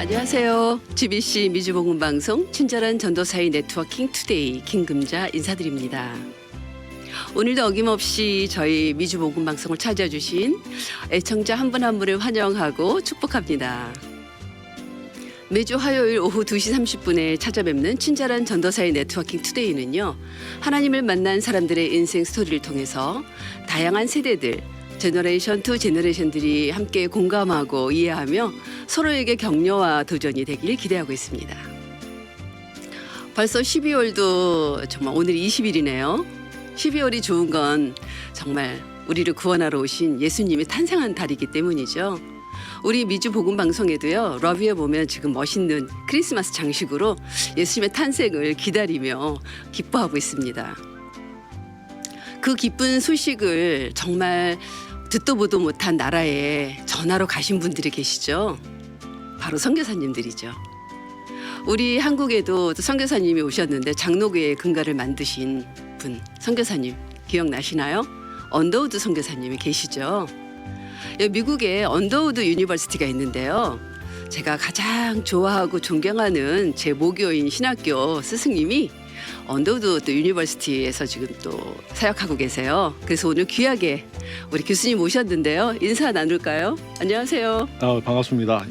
안녕하세요. GBC 미주복음방송 친절한 전도사의 네트워킹 투데이 김금자 인사드립니다. 오늘도 어김없이 저희 미주복음방송을 찾아주신 애청자 한 분 한 분을 환영하고 축복합니다. 매주 화요일 오후 2시 30분에 찾아뵙는 친절한 전도사의 네트워킹 투데이는요. 하나님을 만난 사람들의 인생 스토리를 통해서 다양한 세대들 제너레이션 투 제너레이션들이 함께 공감하고 이해하며 서로에게 격려와 도전이 되길 기대하고 있습니다. 벌써 12월도 정말 오늘 20일이네요. 12월이 좋은 건 정말 우리를 구원하러 오신 예수님이 탄생한 달이기 때문이죠. 우리 미주 복음 방송에도요. 러비에 보면 지금 멋있는 크리스마스 장식으로 예수님의 탄생을 기다리며 기뻐하고 있습니다. 그 기쁜 소식을 정말 듣도 보도 못한 나라에 전하러 가신 분들이 계시죠. 바로 선교사님들이죠. 우리 한국에도 선교사님이 오셨는데 장로교회 근가를 만드신 분 선교사님 기억나시나요? 언더우드 선교사님이 계시죠. 미국에 언더우드 유니버시티가 있는데요. 제가 가장 좋아하고 존경하는 제 모교인 신학교 스승님이 언더우드 유니버시티에서 지금 또 사역하고 계세요. 그래서 오늘 귀하게 우리 교수님 모셨는데요. 인사 나눌까요? 안녕하세요. 반갑습니다.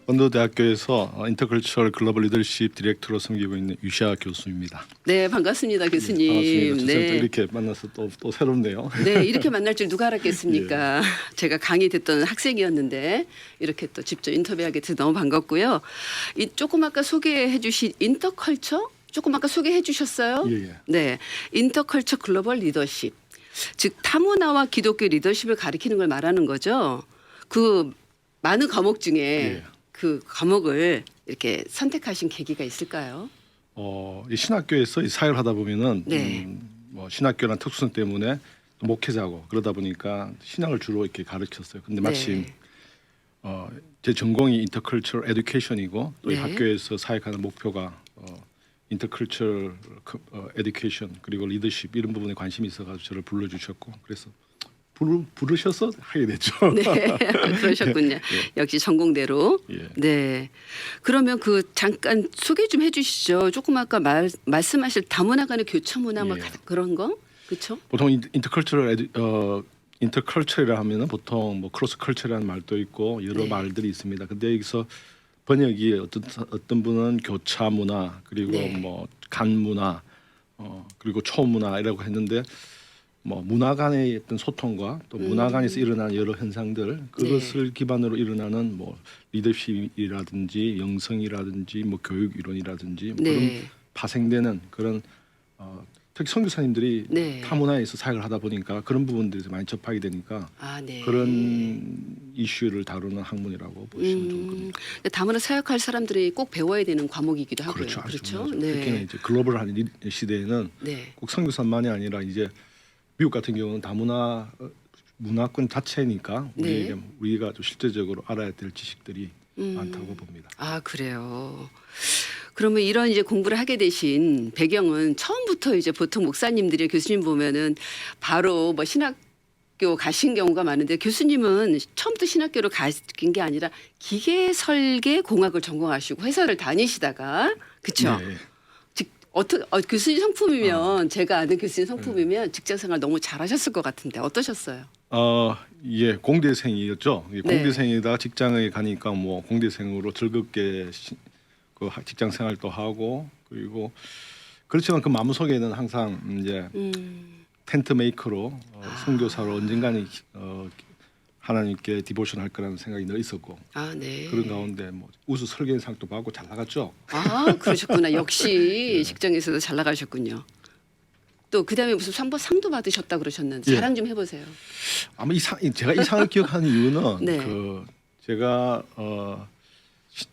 언더 대학교에서 인터컬처럴 글로벌 리더십 디렉터로 섬기고 있는 유시아 교수입니다. 네, 반갑습니다, 교수님. 반갑습니다. 네. 이렇게 만나서 또 새롭네요. 네, 이렇게 만날 줄 누가 알았겠습니까? 예. 제가 강의 듣던 학생이었는데 이렇게 또 직접 인터뷰하게 돼서 너무 반갑고요. 조금 아까 소개해 주신 인터컬처? 조금 아까 소개해 주셨어요? 예. 네, 인터컬처 글로벌 리더십. 즉 타문화와 기독교 리더십을 가리키는 걸 말하는 거죠. 그 많은 과목 중에 예. 그 과목을 이렇게 선택하신 계기가 있을까요? 이 신학교에서 이 사회를 하다 보면은 네. 뭐 신학교란 특수성 때문에 목회자고 그러다 보니까 신학을 주로 이렇게 가르쳤어요. 근데 마침 제 전공이 인터컬처럴 에듀케이션이고 또 이 네. 학교에서 사역하는 목표가 인터컬처럴 에듀케이션 그리고 리더십 이런 부분에 관심이 있어가지고 저를 불러주셨고 그래서 부르셔서 하게 됐죠. 네, 그러셨군요. 예. 역시 전공대로. 예. 네. 그러면 그 잠깐 소개 좀 해주시죠. 조금 아까 말씀하실 다문화 간의 교차 문화 뭐 예. 그런 거, 그렇죠? 보통 인터컬처라 하면은 보통 뭐 크로스 컬처라는 말도 있고 여러 네. 말들이 있습니다. 근데 여기서 번역이 어떤 분은 교차 문화 그리고 네. 뭐 간 문화 그리고 초문화라고 했는데 뭐 문화 간의 어떤 소통과 또 문화 간에서 일어나는 여러 현상들 그것을 기반으로 일어나는 뭐 리더십이라든지 영성이라든지 뭐 교육 이론이라든지 뭐 그런 네. 파생되는 그런 특히 선교사님들이 네. 타문화에서 사역을 하다 보니까 그런 부분들에서 많이 접하게 되니까 네. 그런 이슈를 다루는 학문이라고 보시면 좋을 겁니다. 다문화 사역할 사람들이 꼭 배워야 되는 과목이기도 하고요. 그렇죠. 그렇죠. 네. 특히나 이제 글로벌한 시대에는 네. 꼭 선교사만이 아니라 이제 미국 같은 경우는 다문화 문화권 자체니까 네. 우리가 좀 실제적으로 알아야 될 지식들이 많다고 봅니다. 아, 그래요. 그러면 이런 이제 공부를 하게 되신 배경은 처음부터 이제 보통 목사님들이 교수님 보면은 바로 뭐 신학교 가신 경우가 많은데 교수님은 처음부터 신학교로 가신 게 아니라 기계 설계 공학을 전공하시고 회사를 다니시다가 그렇죠. 네. 교수님 성품이면 제가 아는 교수님 성품이면 직장생활 너무 잘하셨을 것 같은데 어떠셨어요? 예, 공대생이었죠. 네. 공대생이다가 직장에 가니까 뭐 공대생으로 즐겁게 그 직장 생활도 하고 그리고 그렇지만 그 마음속에는 항상 이제 텐트 메이커로 선교사로 언젠가는 하나님께 디보션 할 거라는 생각이 늘 있었고 네. 그런 가운데 뭐 우수 설계상도 받고 잘 나갔죠. 그러셨구나. 역시 직장에서도 잘 나가셨군요. 또 그다음에 무슨 상도 받으셨다 그러셨는데 자랑 좀 해보세요. 아마 제가 이 상을 기억하는 이유는 네. 제가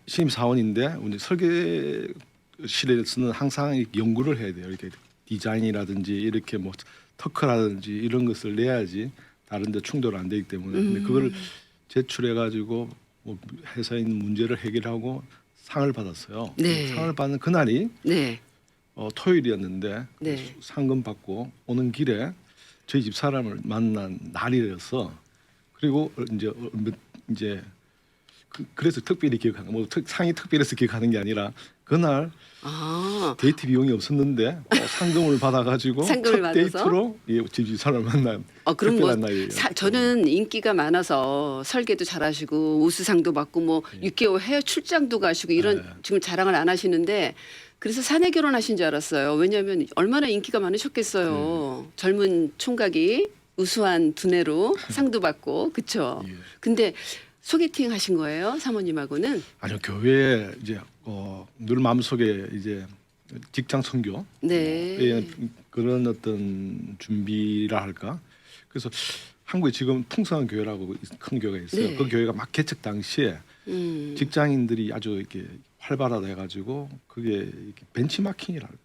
신임 사원인데 우리 설계실에서는 항상 연구를 해야 돼요. 이렇게 디자인이라든지 이렇게 뭐 터크라든지 이런 것을 내야지 다른데 충돌 안 되기 때문에 근데 그거를 제출해 가지고 뭐 회사에 있는 문제를 해결하고 상을 받았어요. 네. 상을 받는 그날이 네. 토요일이었는데 네. 상금 받고 오는 길에 저희 집 사람을 만난 날이어서 그리고 이제 그래서 특별히 기억하는 상이 특별해서 기억하는 게 아니라 그날 아, 데이트 비용이 없었는데 상금을 받아가지고 상금을 첫 받아서? 데이트로 집주사를 만난 그럼 뭐 특별한 날이에요. 저는 인기가 많아서 설계도 잘하시고 우수상도 받고 뭐 6개월 해외 출장도 가시고 이런 네. 지금 자랑을 안 하시는데 그래서 사내 결혼하신 줄 알았어요. 왜냐하면 얼마나 인기가 많으셨겠어요. 젊은 총각이 우수한 두뇌로 상도 받고 그쵸. 예. 근데 소개팅 하신 거예요, 사모님하고는? 아니요, 교회에 이제 늘 마음속에 이제 직장 선교 네. 예, 그런 어떤 준비라 할까. 그래서 한국에 지금 풍성한 교회라고 큰 교회가 있어요. 네. 그 교회가 막 개척 당시에 음. 직장인들이 아주 이렇게 활발하다 해가지고 그게 이렇게 벤치마킹이랄까.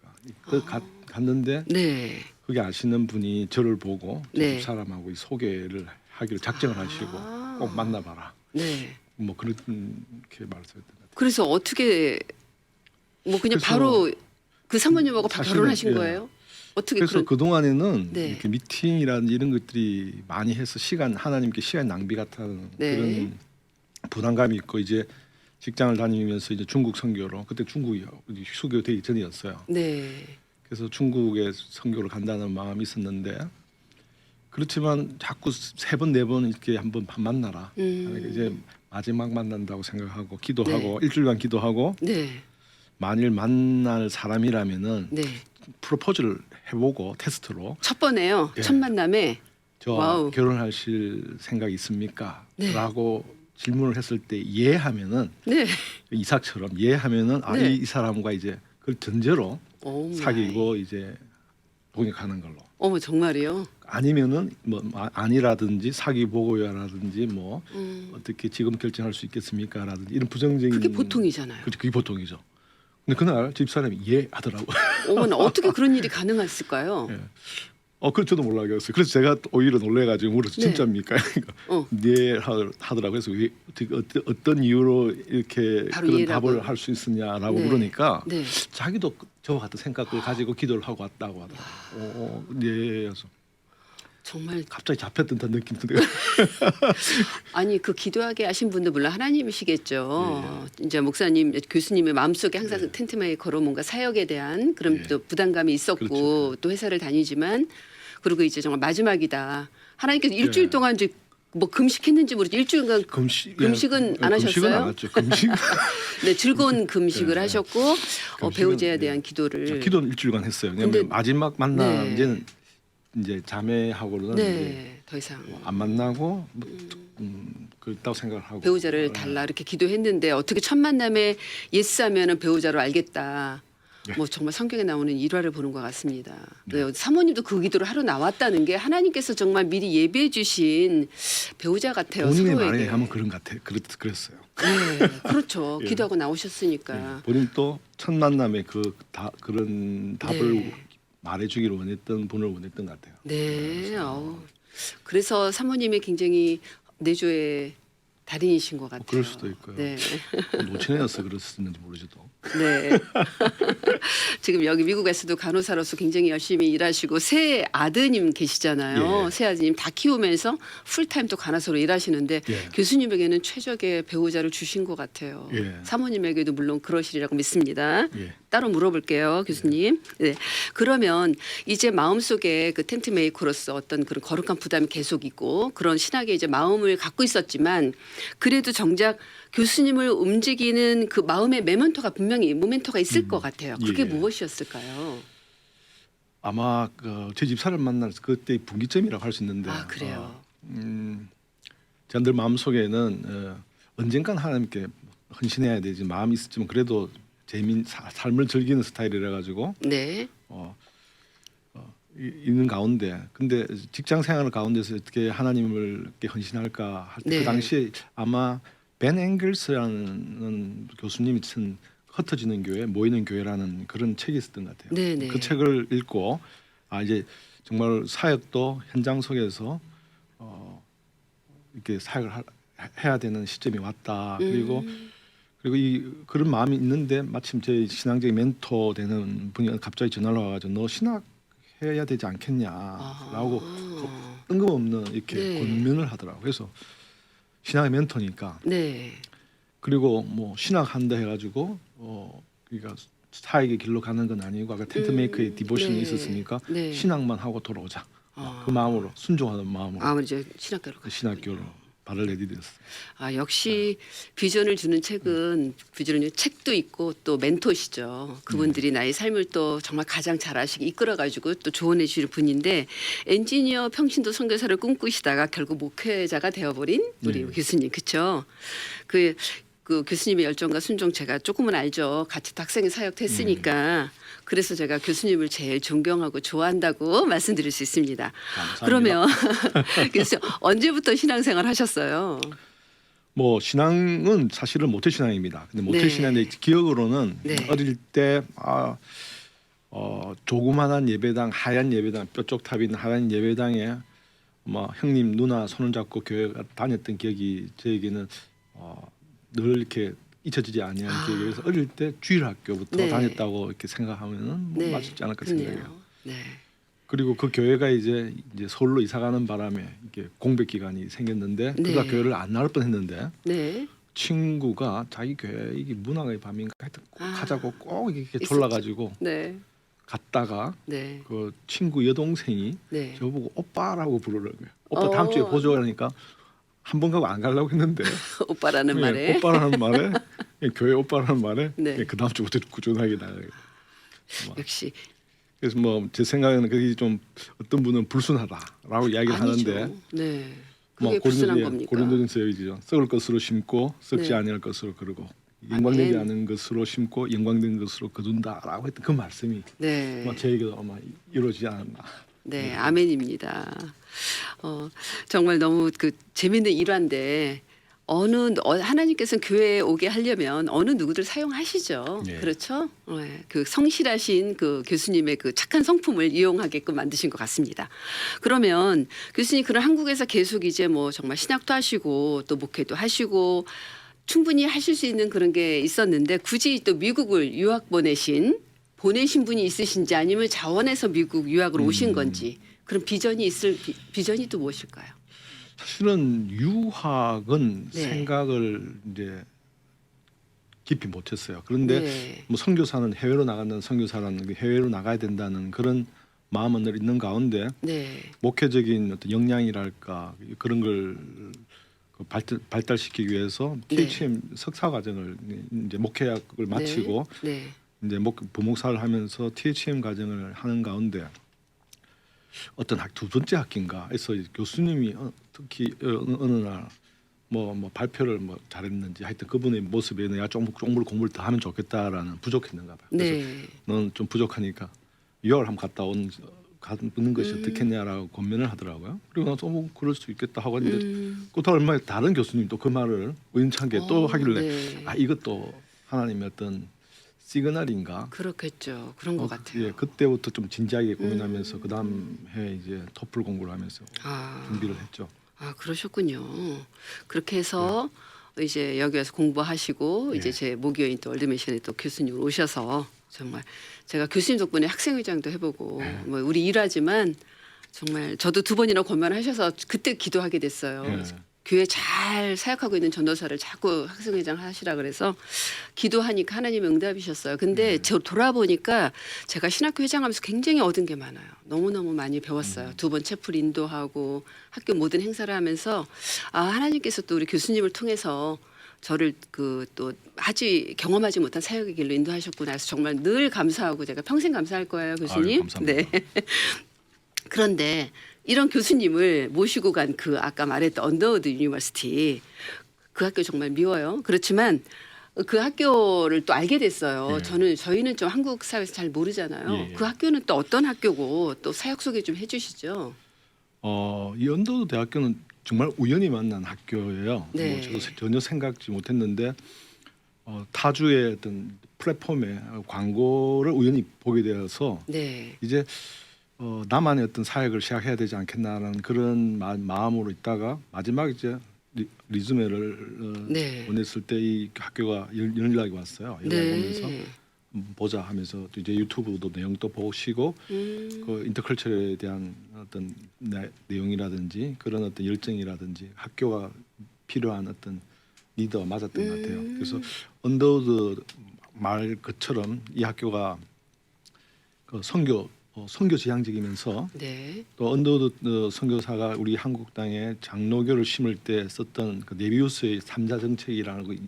갔는데 네. 그게 아시는 분이 저를 보고 네. 집 사람하고 소개를 하기로 작정을 하시고 꼭 만나봐라. 네. 뭐 그렇게 말씀했던 것 같아요. 그래서 어떻게 뭐 그냥 그래서 바로 그 사모님하고 바로 사실은, 결혼하신 예. 거예요? 어떻게 그래서 그런? 그 동안에는 네. 이렇게 미팅이라든지 이런 것들이 많이 해서 하나님께 시간 낭비 같은 네. 그런 부담감이 있고 이제 직장을 다니면서 이제 중국 선교로 그때 중국이 수교되기 전이었어요. 네. 그래서 중국에 선교를 간다는 마음이 있었는데 그렇지만 자꾸 3번 4번 이렇게 한번 만나라. 그러니까 이제 마지막 만난다고 생각하고 기도하고 일주일간 기도하고 네. 만일 만날 사람이라면은 네. 프로포즈를 해보고 테스트로 첫 번에요. 예. 첫 만남에 저와 와우. 결혼하실 생각 있습니까? 네. 라고 질문을 했을 때 예하면은 네. 이삭처럼 예하면은 네. 이 사람과 이제 그걸 전제로 오 마이. 사귀고 이제 동행하는 걸로. 어머 정말이요? 아니면은 뭐 아니라든지 사기 보고요라든지 뭐 음. 어떻게 지금 결정할 수 있겠습니까라든지 이런 부정적인 그게 보통이잖아요. 그렇죠. 그게 보통이죠. 근데 그날 집사람이 예 하더라고. 어머나 어떻게 그런 일이 가능했을까요? 예. 그걸 저도 몰라겠어요. 그래서 제가 오히려 놀래가지고 물어서 네. 진짜입니까? 그러니까 어. 네 하더라고요. 그래서 왜 어떤 이유로 이렇게 바로 그런 예라고. 답을 할 수 있었냐라고 네. 물으니까 네. 자기도 저와 같은 생각을 가지고 기도를 하고 왔다고 하더라고요. 네. 그래서 정말 갑자기 잡혔던 듯한 느낌이 들어요. 아니 그 기도하게 하신 분도 물론 하나님이시겠죠. 이제 목사님, 교수님의 마음속에 항상 예. 텐트메이커로 뭔가 사역에 대한 그런 예. 또 부담감이 있었고 그렇죠. 또 회사를 다니지만 그리고 이제 정말 마지막이다. 하나님께서 일주일 예. 동안 이제 뭐 금식했는지 모르지 일주일간 금식은 안 금식은 하셨어요? 안 했죠. 금식. 네 즐거운 금식을 예. 하셨고 금식은, 배우자에 예. 대한 기도를 기도는 일주일간 했어요. 왜냐하면 근데- 마지막 만남 네. 이제는 이제 자매하고는 이제 네 더 이상 안 만나고 그렇다고 생각을 하고 배우자를 달라 이렇게 기도했는데 어떻게 첫 만남에 예스하면은 배우자로 알겠다. 네. 뭐 정말 성경에 나오는 일화를 보는 것 같습니다. 네. 사모님도 그 기도를 하러 나왔다는 게 하나님께서 정말 미리 예비해 주신 배우자 같아요. 본인의 서로에게. 말에 하면 그런 것 같아요. 그랬어요. 네, 그렇죠. 예. 기도하고 나오셨으니까. 본인 또 첫 만남에 그런 답을 네. 말해주기를 원했던 분을 원했던 것 같아요. 네. 그래서 사모님이 굉장히 내조의 달인이신 것 같아요. 그럴 수도 있고요. 네. 노친애여서 그랬었는지 모르지도. 네. 지금 여기 미국에서도 간호사로서 굉장히 열심히 일하시고 새 아드님 계시잖아요. 예. 새 아드님 다 키우면서 풀타임 또 간호사로 일하시는데 예. 교수님에게는 최적의 배우자를 주신 것 같아요. 예. 사모님에게도 물론 그러시리라고 믿습니다. 예. 따로 물어볼게요, 교수님. 네. 그러면 이제 마음속에 그 텐트 메이커로서 어떤 그런 거룩한 부담이 계속 있고 그런 신학의 이제 마음을 갖고 있었지만 그래도 정작 교수님을 움직이는 그 마음의 모멘토가 있을 것 같아요. 그게 예. 무엇이었을까요? 아마 제 집사를 만날 그때 분기점이라고 할 수 있는데. 아, 그래요. 제가 늘 마음속에는 언젠간 하나님께 헌신해야 되지 마음이 있었지만 그래도 삶을 즐기는 스타일이라 가지고 네. 있는 가운데 근데 직장 생활 가운데서 어떻게 하나님을 이렇게 헌신할까 할 때 네. 그 당시에 아마 벤 앵글스라는 교수님이 쓴 흩어지는 교회 모이는 교회라는 그런 책이 있었던 것 같아요. 네네. 그 책을 읽고 이제 정말 사역도 현장 속에서 이렇게 사역을 해야 되는 시점이 왔다. 그리고 그런 마음이 있는데 마침 제 신앙적인 멘토 되는 분이 갑자기 전화를 와가지고 너 신학 해야 되지 않겠냐라고 뜬금없는 이렇게 네. 권면을 하더라고요. 그래서 신학의 멘토니까 네. 그리고 뭐 신학한다 해가지고 그러니까 사역의 길로 가는 건 아니고 아까 텐트메이커의 디보션이 네. 있었으니까 네. 신학만 하고 돌아오자. 그 마음으로 순종하는 마음으로 아무래도 신학교로 그 가시군요. 신학교로 발을 내디뎠어요. 아 역시 비전을 주는 책은 비전을 주는 책도 있고 또 멘토시죠. 그분들이 나의 삶을 또 정말 가장 잘 아시게 이끌어가지고 또 조언해 주시는 분인데 엔지니어 평신도 선교사를 꿈꾸시다가 결국 목회자가 되어버린 우리 네. 교수님 그렇죠. 그 교수님의 열정과 순종 제가 조금은 알죠. 같이 또 학생회 사역도 했으니까 그래서 제가 교수님을 제일 존경하고 좋아한다고 말씀드릴 수 있습니다. 감사합니다. 그러면 교수님 언제부터 신앙생활 하셨어요? 뭐 신앙은 사실은 모태 신앙입니다. 근데 모태 네. 신앙의 기억으로는 네. 어릴 때 조그만한 예배당 하얀 예배당 뼈쪽 탑 있는 하얀 예배당에 뭐 형님 누나 손을 잡고 교회 다녔던 기억이 저에게는 늘 이렇게 잊혀지지 아니하는 기억이 그래서 어릴 때 주일학교부터 네. 다녔다고 이렇게 생각하면은 뭐 맞지 않을까 생각해요. 그렇네요. 네. 그리고 그 교회가 이제 서울로 이사가는 바람에 이게 공백 기간이 생겼는데 네. 그가 교회를 안 나올 뻔했는데 네. 친구가 자기 교회 이게 문화의 밤인가 하여튼 꼭 아, 가자고 꼭 이렇게 있었죠. 졸라가지고 네. 갔다가 네. 그 친구 여동생이 네. 저보고 오빠라고 부르더라고요. 오빠 다음 주에 보자 그러니까 한 번 가고 안 가려고 했는데 오빠라는 예, 말에 오빠라는 말에 교회 오빠라는 말에 네. 그 다음 주부터 꾸준하게 나가요. 역시 그래서 뭐 제 생각에는 그게 좀 어떤 분은 불순하다라고 이야기를 아니죠. 하는데 네. 뭐 그게 불순한 겁니까? 고린도전서 여기죠. 썩을 것으로 심고 썩지 네. 아니할 것으로 거두고 영광되지 아멘. 않은 것으로 심고 영광된 것으로 거둔다라고 했던 그 말씀이 네. 뭐 저에게도 아마 이루어지지 않았나. 네, 아멘입니다. 정말 너무 그 재밌는 일화인데 하나님께서는 교회에 오게 하려면 어느 누구들 사용하시죠. 네. 그렇죠? 네, 그 성실하신 그 교수님의 그 착한 성품을 이용하게끔 만드신 것 같습니다. 그러면 교수님 그런 한국에서 계속 이제 뭐 정말 신학도 하시고 또 목회도 하시고 충분히 하실 수 있는 그런 게 있었는데 굳이 또 미국을 보내신 분이 있으신지 아니면 자원해서 미국 유학을 오신 건지 그런 비전이 또 무엇일까요? 사실은 유학은 네. 생각을 이제 깊이 못했어요. 그런데 네. 뭐 선교사는 해외로 나간다는 선교사라는 해외로 나가야 된다는 그런 마음은 늘 있는 가운데 네. 목회적인 어떤 역량이랄까 그런 걸 발달시키기 위해서 네. THM 석사 과정을 이제 목회학을 마치고 네. 이제 부목사를 하면서 THM 과정을 하는 가운데 어떤 두 번째 학기인가에서 교수님이 특히 어느 날 뭐 발표를 뭐 잘했는지 하여튼 그분의 모습에 내가 좀 공부를 더 하면 좋겠다라는 부족했는가 봐요. 그래서 네. 너는 좀 부족하니까 유학을 한번 가는 것이 어떻겠냐라고 권면을 하더라고요. 그리고 나서 뭐 그럴 수 있겠다 하고 했는데 그또 얼마 다른 교수님도 그 말을 우연찮게 또 하길래 네. 이것도 하나님의 어떤 시그널인가. 그렇겠죠. 그런 것 같아요. 예, 그때부터 좀 진지하게 고민하면서 그 다음 해 이제 토플 공부를 하면서 준비를 했죠. 그러셨군요. 그렇게 해서 이제 여기 와서 공부하시고 이제 예. 제 모교인 또 월드미션에 또 교수님 오셔서 정말 제가 교수님 덕분에 학생회장도 해보고 뭐 우리 일하지만 정말 저도 2번이나 권면하셔서 그때 기도하게 됐어요. 예. 교회 잘 사역하고 있는 전도사를 자꾸 학생회장 하시라 그래서 기도하니까 하나님의 응답이셨어요. 근데 저 돌아보니까 제가 신학교 회장하면서 굉장히 얻은 게 많아요. 너무너무 많이 배웠어요. 2번 채플 인도하고 학교 모든 행사를 하면서 하나님께서 또 우리 교수님을 통해서 저를 또 경험하지 못한 사역의 길로 인도하셨구나 해서 정말 늘 감사하고 제가 평생 감사할 거예요, 교수님. 감사합니다. 네. 그런데 이런 교수님을 모시고 간 그 아까 말했던 언더우드 유니버시티 그 학교 정말 미워요. 그렇지만 그 학교를 또 알게 됐어요. 예. 저희는 좀 한국 사회에서 잘 모르잖아요. 예. 그 학교는 또 어떤 학교고 또 사역 소개 좀 해주시죠. 이 언더우드 대학교는 정말 우연히 만난 학교예요. 네. 뭐 저도 전혀 생각지 못했는데 타주의 어떤 플랫폼에 광고를 우연히 보게 되어서 네. 이제 나만의 어떤 사역을 시작해야 되지 않겠나라는 그런 마음으로 있다가 마지막 이제 리즈메를 네. 보냈을 때 이 학교가 연락이 왔어요. 연락이 오면서 네. 보자 하면서 또 이제 유튜브도 내용도 보시고 그 인터컬처에 대한 어떤 내용이라든지 그런 어떤 열정이라든지 학교가 필요한 어떤 리더 맞았던 것 같아요. 그래서 언더우드 말 것처럼 이 학교가 그 선교 지향적이면서 네. 또 언더우드 선교사가 우리 한국 땅에 장로교를 심을 때 썼던 그 네비우스의 3자 정책이라는 거 있지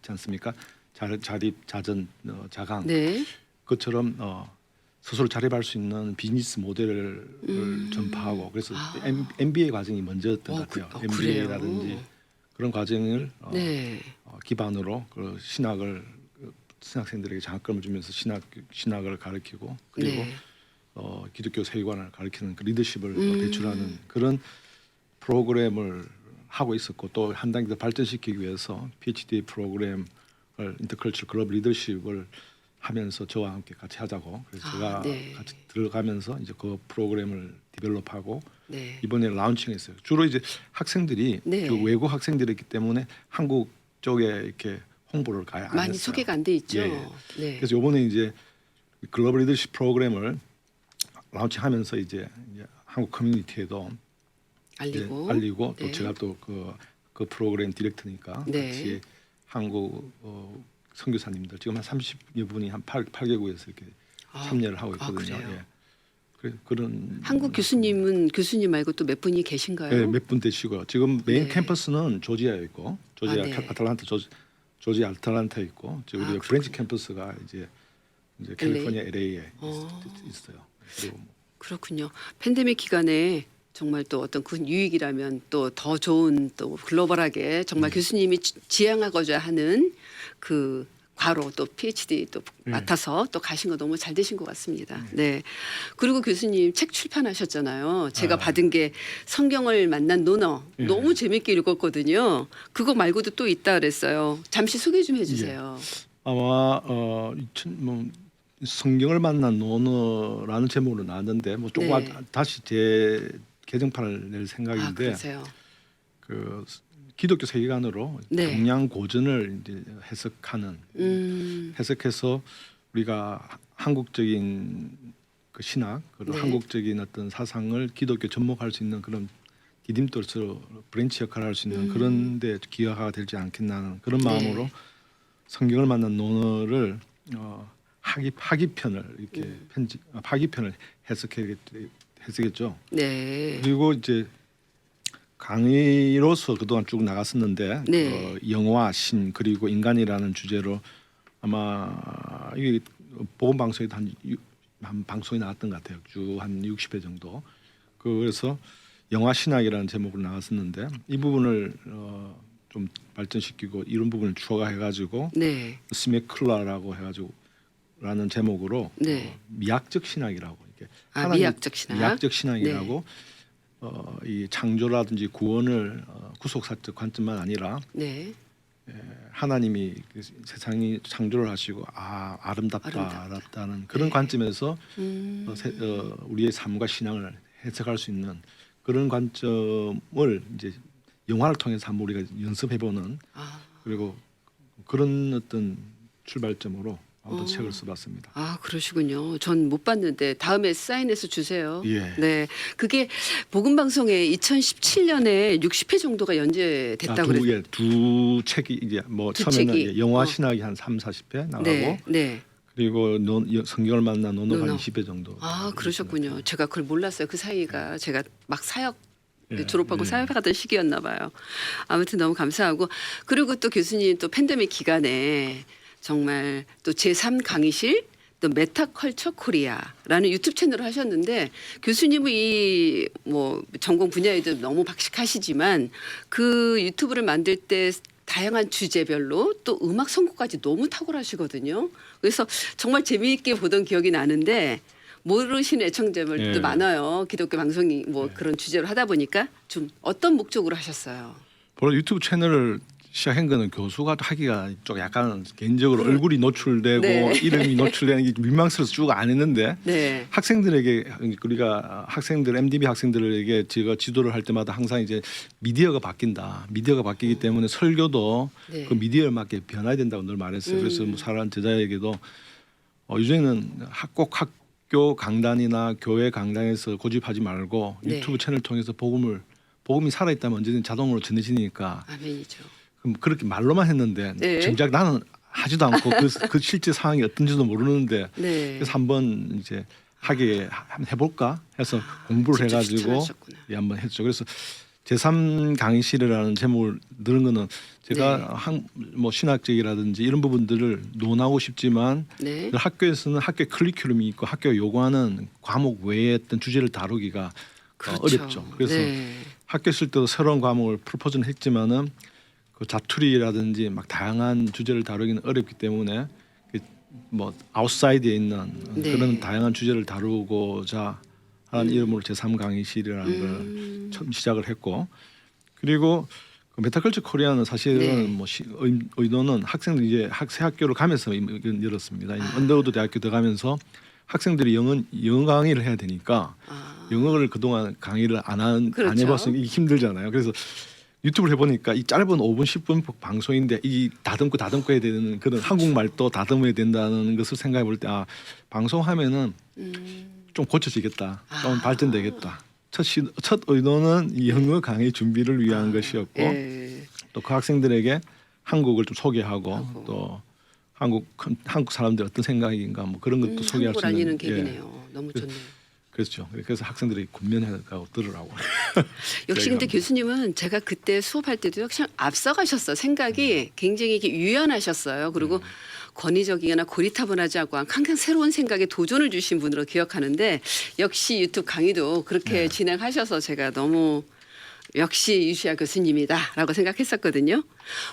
않습니까? 자립, 자전, 자강. 네. 그것처럼 스스로 자립할 수 있는 비즈니스 모델을 전파하고 그래서 MBA 과정이 먼저였던 것 같아요. MBA라든지 그래요? 그런 과정을 네. 기반으로 그 신학을 신학생들에게 장학금을 주면서 신학을 가르치고 그리고 네. 기독교 세계관을 가르치는 그 리더십을 배출하는 그런 프로그램을 하고 있었고 또 한 단계 더 발전시키기 위해서 PhD 프로그램을 인터컬처 글로벌 리더십을 하면서 저와 함께 같이 하자고 그래서 제가 네. 같이 들어가면서 이제 그 프로그램을 디벨롭하고 네. 이번에 라운칭했어요. 주로 이제 학생들이 네. 그 외국 학생들이기 때문에 한국 쪽에 이렇게 홍보를 가야 안 많이 했어요. 소개가 안 돼 있죠. 예, 예. 네. 그래서 이번에 이제 글로벌 리더십 프로그램을 라운칭하면서 이제 한국 커뮤니티에도 알리고 또 네. 제가 또 그 프로그램 디렉터니까 네. 같이 한국 선교사님들 지금 한 30여 분이 한 8개국에서 이렇게 참여를 하고 있거든요. 그래요? 예. 그런 한국 교수님은 교수님 말고 또 몇 분이 계신가요? 네, 몇 분 되시고요. 지금 메인 네. 캠퍼스는 조지아에 있고 조지아 네. 아틀란타 조지아 아틀란타에 있고 지금 우리가 프렌치 캠퍼스가 이제 캘리포니아 LA에 있어요. 그리고 그렇군요. 팬데믹 기간에 정말 또 어떤 그 유익이라면 또 더 좋은 또 글로벌하게 정말 교수님이 지향하고자 하는 그 과로 또 PhD 또 맡아서 또 가신 거 너무 잘 되신 것 같습니다. 네. 그리고 교수님 책 출판하셨잖아요. 제가 받은 게 성경을 만난 논어 너무 재밌게 읽었거든요. 그거 말고도 또 있다 그랬어요. 잠시 소개 좀 해주세요. 아마 성경을 만난 논어라는 제목으로 나왔는데 뭐 조금 네. 다시 제 개정판을 낼 생각인데 그러세요. 그 기독교 세계관으로 네. 동양 고전을 이제 해석하는 해석해서 우리가 한국적인 그 신학 그리고 네. 한국적인 어떤 사상을 기독교 접목할 수 있는 그런 디딤돌로 브랜치 역할을 할 수 있는 그런 데 기여가 되지 않겠나 하는 그런 마음으로 네. 성경을 만난 논어를 하기편을 이렇게 하기편을 해석했겠죠. 네. 그리고 이제 강의로서 그동안 쭉 나갔었는데 네. 영화, 신 그리고 인간이라는 주제로 아마 이게 보건 방송에도 한 방송이 나왔던 것 같아요. 주 한 60회 정도. 그래서 영화 신학이라는 제목으로 나왔었는데 이 부분을 좀 발전시키고 이런 부분을 추가해가지고 네. 스메클라라고 해가지고 라는 제목으로 네. 미학적 신학이라고 이렇게 미학적 신학. 미학적 신학이라고 이 창조라든지 구원을 구속사적 관점만 아니라 네. 하나님이 세상이 창조를 하시고 아름답다는 그런 네. 관점에서 우리의 삶과 신앙을 해석할 수 있는 그런 관점을 이제 영화를 통해서 한번 우리가 연습해보는 그리고 그런 어떤 출발점으로 한번 책을 써봤습니다. 그러시군요. 전 못 봤는데 다음에 사인해서 주세요. 예. 네, 그게 복음 방송에 2017년에 60회 정도가 연재됐다고 그랬어요. 두 책이 이제 뭐 두 처음에는 책이. 영화 신학이 한 3-40회 나가고 네, 네. 그리고 성경을 만난 논어가 논어. 한 20회 정도. 그러셨군요. 제가 그걸 몰랐어요. 그 사이가 제가 막 사역 예, 졸업하고 예. 사역하던 시기였나 봐요. 아무튼 너무 감사하고 그리고 또 교수님 또 팬데믹 기간에 정말 또 제3 강의실 또 메타컬처 코리아라는 유튜브 채널을 하셨는데 교수님은 이 뭐 전공 분야에도 너무 박식하시지만 그 유튜브를 만들 때 다양한 주제별로 또 음악 선곡까지 너무 탁월하시거든요. 그래서 정말 재미있게 보던 기억이 나는데 모르시는 애청자분들도 예. 많아요. 기독교 방송이 뭐 그런 주제로 하다 보니까 좀 어떤 목적으로 하셨어요? 원래 유튜브 채널을 시작한 거는 교수가 하기가 좀 약간 개인적으로 얼굴이 노출되고 네. 이름이 노출되는 게 민망스러워서 쭉 안 했는데 네. 학생들에게 우리가 MDB 학생들에게 제가 지도를 할 때마다 항상 이제 미디어가 바뀐다. 미디어가 바뀌기 때문에 설교도 네. 그 미디어에 맞게 변화해야 된다고 늘 말했어요. 그래서 뭐 사랑하는 제자에게도 요즘에는 꼭 학교 강단이나 교회 강단에서 고집하지 말고 네. 유튜브 채널 통해서 복음이 살아있다면 언제든 자동으로 전해지니까 아멘이죠. 그렇게 말로만 했는데 네. 정작 나는 하지도 않고 그 실제 상황이 어떤지도 모르는데 네. 그래서 한번 이제 하게 한번 해볼까 해서 공부를 직접 해가지고 추천하셨구나. 예, 한번 했죠. 그래서 제3 강의실이라는 제목을 들은 거는 제가 네. 뭐 신학적이라든지 이런 부분들을 논하고 싶지만 네. 학교에서는 학교 커리큘럼이 있고 학교가 요구하는 과목 외에 어떤 주제를 다루기가 그렇죠. 어렵죠. 그래서 네. 학교 있을 때도 새로운 과목을 프로포즈는 했지만은 그 자투리라든지 막 다양한 주제를 다루기는 어렵기 때문에 뭐 아웃사이드에 있는 네. 그런 다양한 주제를 다루고자 하는 이름으로 제3 강의실이라는 걸 처음 시작을 했고 그리고 그 메타컬처 코리아는 사실은 네. 뭐 의도는 학생들이 이제 새 학교를 가면서 열었습니다. 언더우드 대학교 들어가면서 학생들이 영어 강의를 해야 되니까 영어를 그동안 강의를 안 그렇죠. 해봤으니 이게 힘들잖아요. 그래서 유튜브를 해보니까 이 짧은 5분 10분 방송인데 이 다듬고 해야 되는 그런 한국말도 다듬어야 된다는 것을 생각해 볼 때 방송하면은 좀 고쳐지겠다, 좀 발전되겠다. 첫 의도는 이 영어 강의 준비를 위한 것이었고 예. 또 그 학생들에게 한국을 좀 소개하고 또 한국 사람들 어떤 생각인가 뭐 그런 것도 소개할 수 한국을 있는 알리는 계기네요. 너무 좋네요. 그렇죠. 그래서 학생들이 군면해가고 들으라고. 역시 근데 교수님은 제가 그때 수업할 때도 역시 앞서가셨어. 생각이 굉장히 이렇게 유연하셨어요. 그리고 권위적이거나 고리타분하지 않고 항상 새로운 생각에 도전을 주신 분으로 기억하는데 역시 유튜브 강의도 그렇게 진행하셔서 제가 너무 역시 유시아 교수님이다라고 생각했었거든요.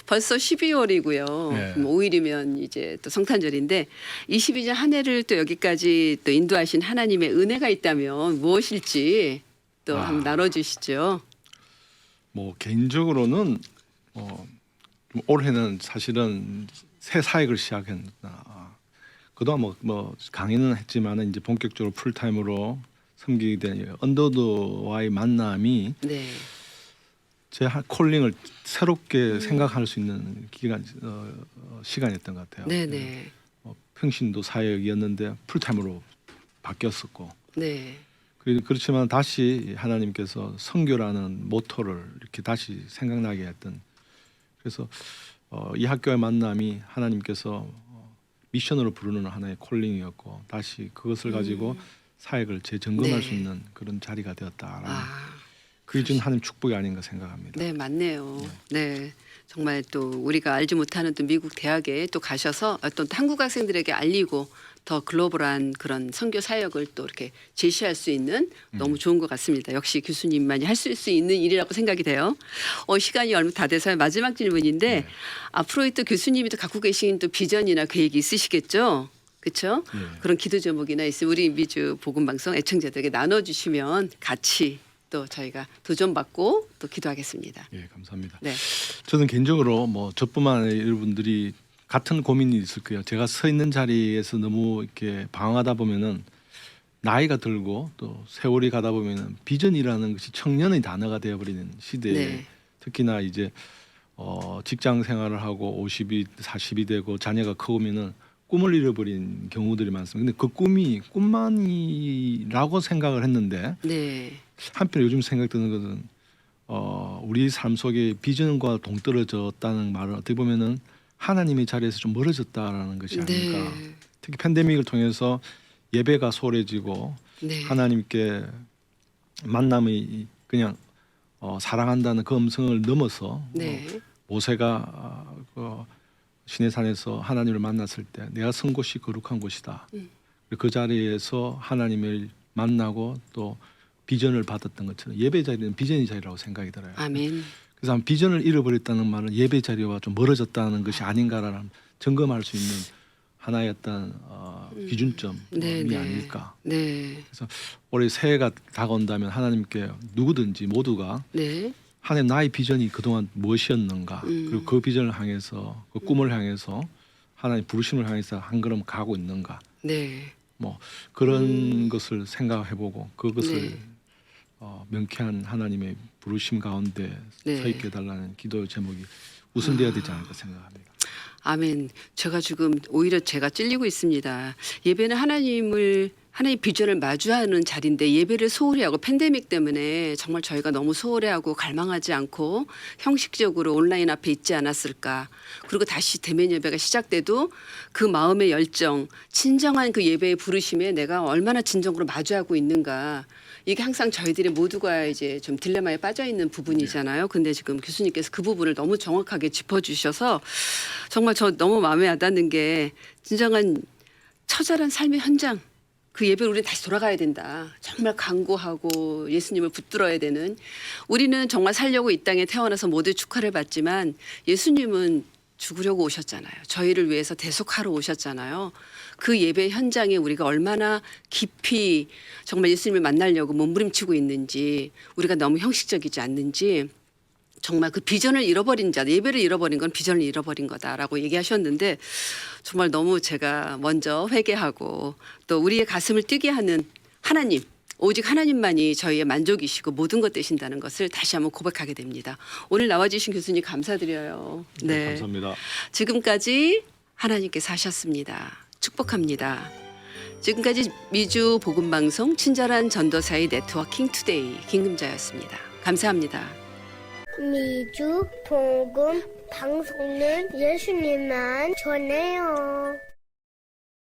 벌써 12월이고요. 네. 5일이면 이제 또 성탄절인데 22년 한 해를 또 여기까지 또 인도하신 하나님의 은혜가 있다면 무엇일지 또 한번 나눠주시죠. 뭐 개인적으로는 좀 올해는 사실은 새 사역을 시작했다. 그동안 뭐 강의는 했지만은 이제 본격적으로 풀타임으로 섬기게 된 언더드와의 만남이 네. 제 콜링을 새롭게 생각할 수 있는 시간이었던 것 같아요. 네네. 평신도 사역이었는데 풀타임으로 바뀌었었고 네. 그렇지만 다시 하나님께서 선교라는 모토를 이렇게 다시 생각나게 했던 그래서 이 학교의 만남이 하나님께서 미션으로 부르는 하나의 콜링이었고 다시 그것을 가지고 사역을 재점검할 수 있는 그런 자리가 되었다라는 그게 좀 하나님 축복이 아닌가 생각합니다. 네, 맞네요. 네. 정말 또 우리가 알지 못하는 또 미국 대학에 또 가셔서 어떤 한국 학생들에게 알리고 더 글로벌한 그런 선교 사역을 또 이렇게 제시할 수 있는 너무 좋은 것 같습니다. 역시 교수님만이 할 수 있는 일이라고 생각이 돼요. 시간이 얼마 다 돼서 마지막 질문인데 앞으로 또 교수님이 또 갖고 계신 또 비전이나 계획이 있으시겠죠? 그렇죠? 그런 기도 제목이나 있으면 우리 미주 복음 방송 애청자들에게 나눠주시면 같이 또 저희가 도전받고 또 기도하겠습니다. 예, 감사합니다. 네. 저는 개인적으로 뭐 저뿐만 아니라 여러분들이 같은 고민이 있을 거예요. 제가 서 있는 자리에서 너무 이렇게 방황하다 보면은 나이가 들고 또 세월이 가다 보면은 비전이라는 것이 청년의 단어가 되어버리는 시대에 네. 특히나 이제 직장 생활을 하고 50이 40이 되고 자녀가 커오면은 꿈을 잃어버린 경우들이 많습니다. 근데 그 꿈이 꿈만이라고 생각을 했는데 네. 한편 요즘 생각 드는 것은 우리 삶 속에 비전과 동떨어졌다는 말은 어떻게 보면은 하나님의 자리에서 좀 멀어졌다라는 것이 아닐까. 네. 특히 팬데믹을 통해서 예배가 소홀해지고 네. 하나님께 만남이 그냥 사랑한다는 그 음성을 넘어서 네. 모세가 시내산에서 하나님을 만났을 때 내가 선 곳이 거룩한 곳이다. 그 자리에서 하나님을 만나고 또 비전을 받았던 것처럼 예배 자리는 비전의 자리라고 생각이 들어요. 아멘. 그래서 비전을 잃어버렸다는 말은 예배 자리와 좀 멀어졌다는 것이 아닌가라는 점검할 수 있는 하나의 어떤 기준점이 네. 아닐까. 네. 그래서 올해 새해가 다가온다면 하나님께 누구든지 모두가 네. 하나님 나의 비전이 그동안 무엇이었는가 그리고 그 비전을 향해서 그 꿈을 향해서 하나님 부르심을 향해서 한 걸음 가고 있는가 네. 뭐 그런 것을 생각해보고 그것을 네. 명쾌한 하나님의 부르심 가운데 네. 서 있게 해달라는 기도 제목이 우선돼야 되지 않을까 생각합니다. 아멘. 제가 지금 오히려 제가 찔리고 있습니다. 예배는 하나님의 비전을 마주하는 자리인데 예배를 소홀히 하고 팬데믹 때문에 정말 저희가 너무 소홀히 하고 갈망하지 않고 형식적으로 온라인 앞에 있지 않았을까. 그리고 다시 대면 예배가 시작돼도 그 마음의 열정, 진정한 그 예배의 부르심에 내가 얼마나 진정으로 마주하고 있는가. 이게 항상 저희들이 모두가 이제 좀 딜레마에 빠져 있는 부분이잖아요. 근데 지금 교수님께서 그 부분을 너무 정확하게 짚어주셔서 정말 저 너무 마음에 와닿는 게 진정한 처절한 삶의 현장. 그 예배를 우리 다시 돌아가야 된다. 정말 간구하고 예수님을 붙들어야 되는. 우리는 정말 살려고 이 땅에 태어나서 모두 축하를 받지만 예수님은 죽으려고 오셨잖아요. 저희를 위해서 대속하러 오셨잖아요. 그 예배 현장에 우리가 얼마나 깊이 정말 예수님을 만나려고 몸부림치고 있는지, 우리가 너무 형식적이지 않는지, 정말 그 비전을 잃어버린 자, 예배를 잃어버린 건 비전을 잃어버린 거다라고 얘기하셨는데 정말 너무 제가 먼저 회개하고 또 우리의 가슴을 뛰게 하는 하나님, 오직 하나님만이 저희의 만족이시고 모든 것 되신다는 것을 다시 한번 고백하게 됩니다. 오늘 나와주신 교수님 감사드려요. 네, 감사합니다. 지금까지 하나님께서 하셨습니다. 축복합니다. 지금까지 미주 복음방송 친절한 전도사의 네트워킹 투데이 김금자였습니다. 감사합니다. 미주 복음 방송은 예수님만 전해요.